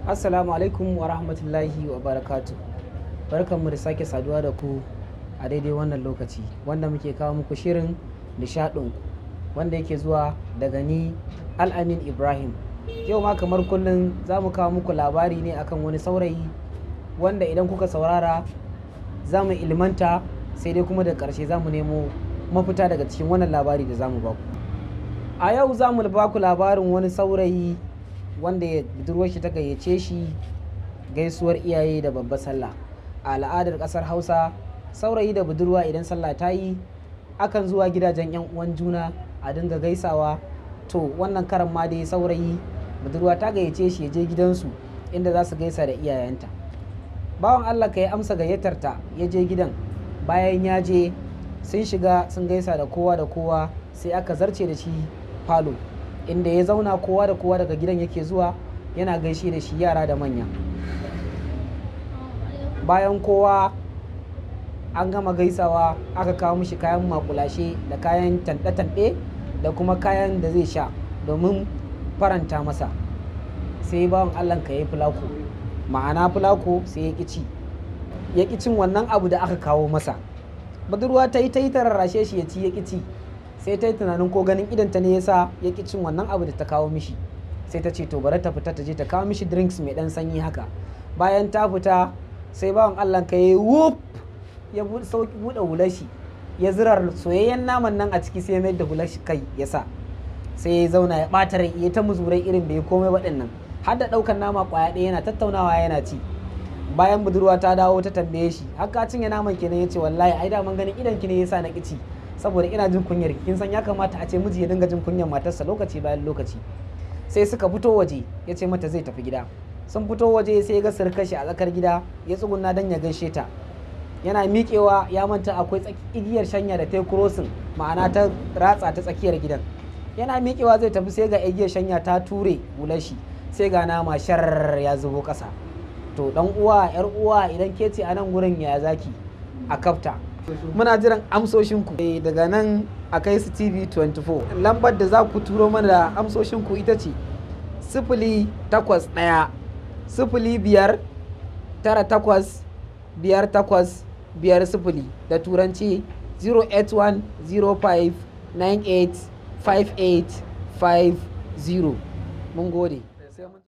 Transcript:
Assalamu alaikum wa rahmatullahi wa barakatu. Barkanmu da sake saduwa da ku a daidai wannan lokaci wanda muke kawo muku shirin nishadin wanda yake zuwa daga ni Al-Amin Ibrahim. Yau ma kamar kullum za mu kawo muku labari ne akan wani saurayi wanda idan kuka saurara za mu ilmanta, sai dai kuma da ƙarshe za mu nemo mafita daga cikin wannan labari da za mu baku. A yau za mu baku labarin wani saurayi wanda budurwar shi ta gayyace shi gaisuwar iyaye da babbar sallah. A al'adar kasar Hausa, saurayi da budurwa idan sallah ta yi akan zuwa gidajen yan uwan juna a dinga gaisawa. To wannan karan ma dai saurayi budurwa ta gayyace shi ya je gidansu inda za su gaisa da iyayenta. Bawan Allah ka ya amsa gayyatar ta ya je gidan. Bayan ya je sun shiga sun gaisa da kowa sai aka zarce da shi falo, inda ya zauna kowa da kowa daga gidan yake zuwa yana gaishe da shi, yara da manya. Bayan kowa an gama gaisawa aka kawo mishi kayan makulashe da kayan tanɗe-tanɗe da kuma kayan da zai sha domin faranta masa. Sai bawan Allah ka yi fulako, ma'ana fulako sai ya ƙi cin wannan abu da aka kawo masa. Budurwa ta yi ta rarrashe shi ya ci ya ƙi ci, sai ta yi tunanin ko ganin idanta ne yasa ya ƙi cin wannan abu da ta kawo mishi. Sai ta ce to bari ta fita ta je ta kawo mishi drinks mai ɗan sanyi haka. Bayan ta fita sai bawan Allah ka yi whoop ya buɗe hular shi, ya zirar soyayyen naman nan a ciki sai ya mai da hular shi kai ya sa. Sai ya zauna ya ɓata rai ya ta muzurai irin bai komai waɗannan, har da ɗaukar nama ƙwaya ɗaya yana tattaunawa yana ci. Bayan budurwa ta dawo ta tambaye shi, har ka cinye naman kenan? Ya ce wallahi ai daman ganin idan ki ne yasa na ƙi ci, saboda ina jin kunyar kin san ya kamata a ce miji ya dinga jin kunyar matarsa lokaci bayan lokaci. Sai suka fito waje, ya ce mata zai tafi gida. Sun fito waje sai ya ga surkar shi a tsakar gida ya tsuguna don ya gaishe ta. Yana miƙewa ya manta akwai igiyar shanya da ta yi kurosin, ma'ana ta ratsa ta tsakiyar gidan. Yana miƙewa zai tafi sai ga igiyar shanya ta ture hular shi, sai ga nama shar ya zubo ƙasa. To dan uwa yar uwa idan ke ce a nan gurin ya zaki a kafta. Muna jiran amsoshinku daga nan a kai su TV24. Lambar da za ku turo mana da amsoshinku ita ce 081 05 98 58 da turanci 081 05 98 58 50. Mun gode.